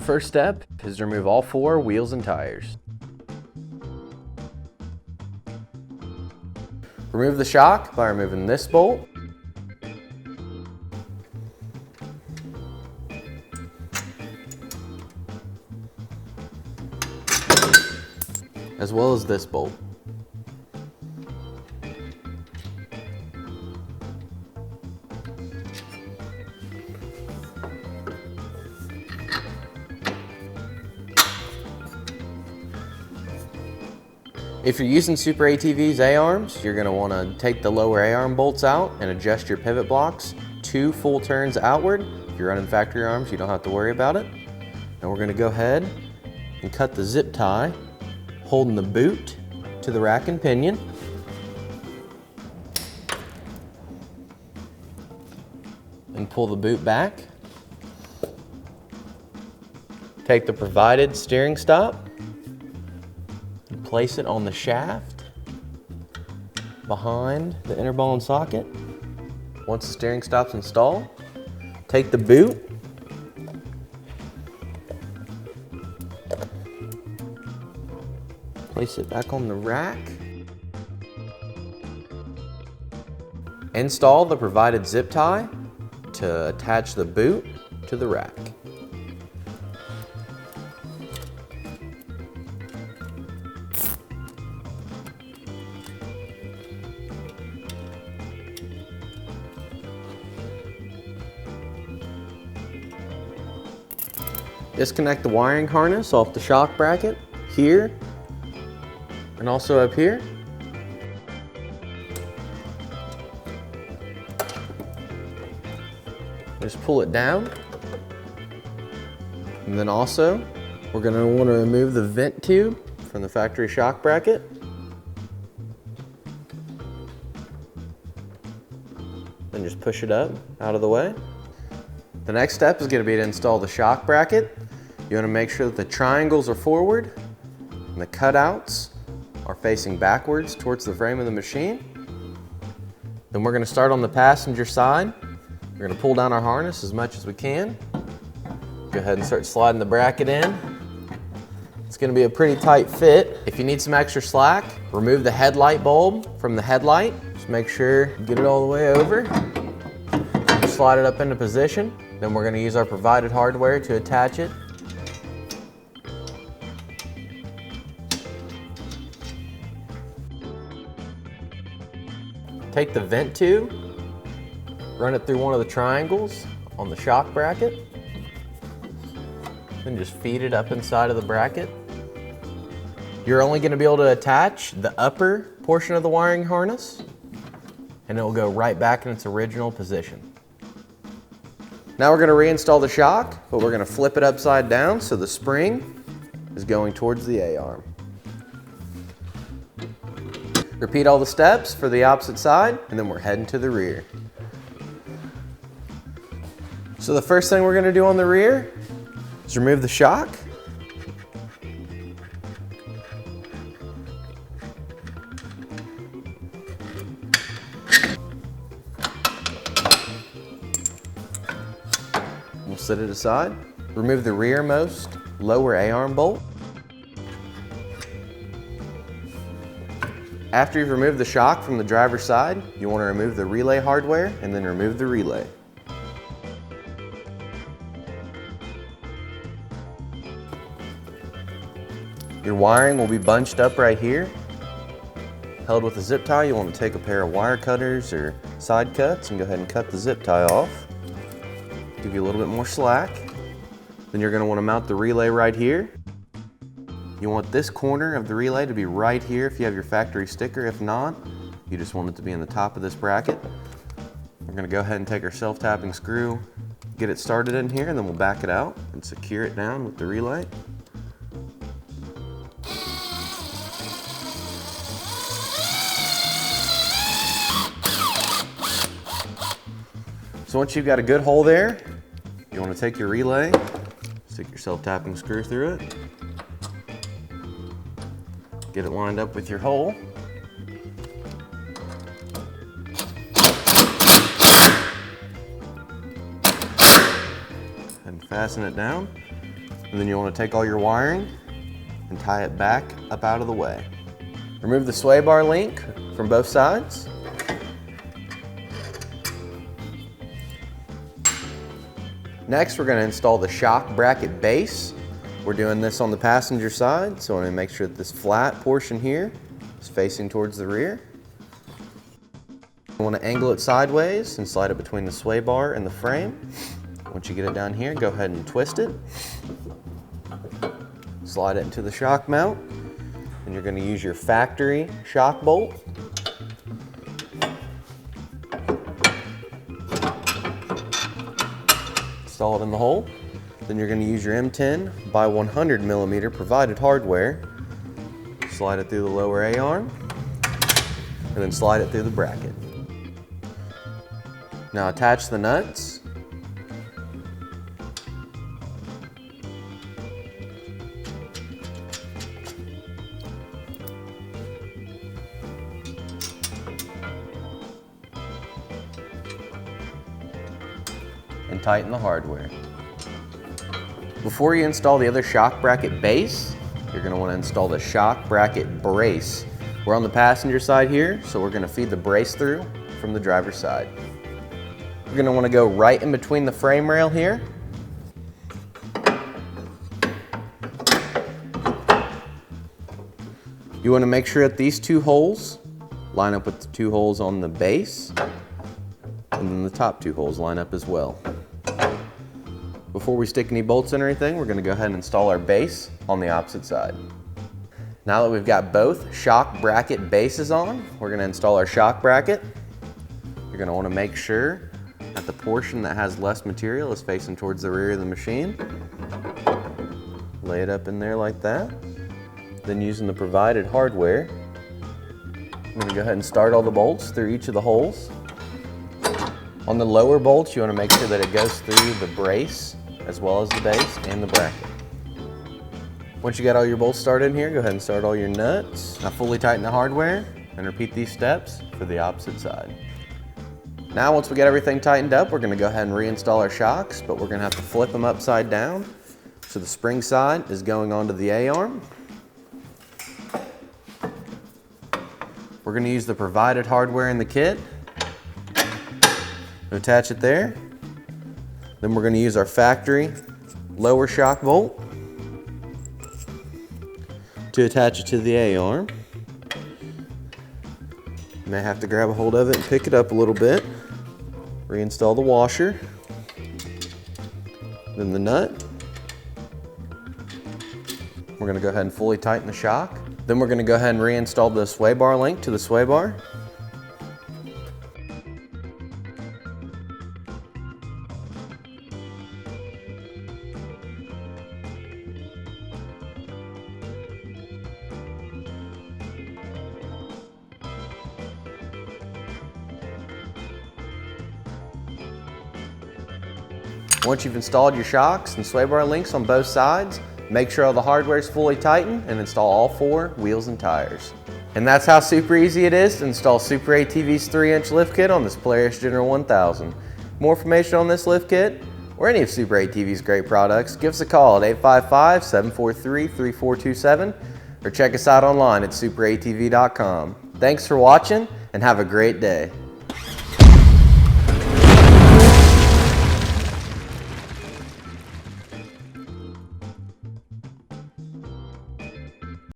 first step is to remove all 4 wheels and tires. Remove the shock by removing this bolt, as well as this bolt. If you're using SuperATV's A-arms, you're going to want to take the lower A-arm bolts out and adjust your pivot blocks 2 full turns outward. If you're running factory arms, you don't have to worry about it. And we're going to go ahead and cut the zip tie, holding the boot to the rack and pinion. And pull the boot back. Take the provided steering stop. Place it on the shaft behind the inner ball and socket. Once the steering stop's installed, take the boot, place it back on the rack, install the provided zip tie to attach the boot to the rack. Disconnect the wiring harness off the shock bracket here and also up here. Just pull it down. And then also, we're going to want to remove the vent tube from the factory shock bracket. Then just push it up out of the way. The next step is going to be to install the shock bracket. You want to make sure that the triangles are forward and the cutouts are facing backwards towards the frame of the machine. Then we're going to start on the passenger side. We're going to pull down our harness as much as we can. Go ahead and start sliding the bracket in. It's going to be a pretty tight fit. If you need some extra slack, remove the headlight bulb from the headlight. Just make sure you get it all the way over. Slide it up into position. Then we're going to use our provided hardware to attach it. Take the vent tube, run it through one of the triangles on the shock bracket, then just feed it up inside of the bracket. You're only going to be able to attach the upper portion of the wiring harness, and it will go right back in its original position. Now we're going to reinstall the shock, but we're going to flip it upside down so the spring is going towards the A-arm. Repeat all the steps for the opposite side, and then we're heading to the rear. So the first thing we're going to do on the rear is remove the shock. We'll set it aside. Remove the rearmost lower A-arm bolt. After you've removed the shock from the driver's side, you want to remove the relay hardware and then remove the relay. Your wiring will be bunched up right here. Held with a zip tie, you want to take a pair of wire cutters or side cuts and go ahead and cut the zip tie off. Give you a little bit more slack. Then you're going to want to mount the relay right here. You want this corner of the relay to be right here if you have your factory sticker. If not, you just want it to be in the top of this bracket. We're going to go ahead and take our self-tapping screw, get it started in here, and then we'll back it out and secure it down with the relay. So once you've got a good hole there, you want to take your relay, stick your self-tapping screw through it, get it lined up with your hole. And fasten it down. And then you want to take all your wiring and tie it back up out of the way. Remove the sway bar link from both sides. Next, we're going to install the shock bracket base. We're doing this on the passenger side, so I want to make sure that this flat portion here is facing towards the rear. I want to angle it sideways and slide it between the sway bar and the frame. Once you get it down here, go ahead and twist it. Slide it into the shock mount, and you're going to use your factory shock bolt. Install it in the hole. Then you're going to use your M10 by 100 millimeter provided hardware. Slide it through the lower A-arm, and then slide it through the bracket. Now attach the nuts. And tighten the hardware. Before you install the other shock bracket base, you're going to want to install the shock bracket brace. We're on the passenger side here, so we're going to feed the brace through from the driver's side. You're going to want to go right in between the frame rail here. You want to make sure that these two holes line up with the two holes on the base, and then the top two holes line up as well. Before we stick any bolts in or anything, we're going to go ahead and install our base on the opposite side. Now that we've got both shock bracket bases on, we're going to install our shock bracket. You're going to want to make sure that the portion that has less material is facing towards the rear of the machine. Lay it up in there like that. Then using the provided hardware, I'm going to go ahead and start all the bolts through each of the holes. On the lower bolts, you want to make sure that it goes through the brace as well as the base and the bracket. Once you got all your bolts started in here, go ahead and start all your nuts. Now fully tighten the hardware and repeat these steps for the opposite side. Now once we get everything tightened up, we're going to go ahead and reinstall our shocks, but we're going to have to flip them upside down. So the spring side is going onto the A-arm. We're going to use the provided hardware in the kit. Attach it there. Then we're going to use our factory lower shock bolt to attach it to the A-arm. You may have to grab a hold of it and pick it up a little bit. Reinstall the washer. Then the nut. We're going to go ahead and fully tighten the shock. Then we're going to go ahead and reinstall the sway bar link to the sway bar. Once you've installed your shocks and sway bar links on both sides, make sure all the hardware is fully tightened and install all 4 wheels and tires. And that's how super easy it is to install SuperATV's 3-inch lift kit on this Polaris General 1000. More information on this lift kit or any of SuperATV's great products, give us a call at 855-743-3427 or check us out online at superatv.com. Thanks for watching and have a great day.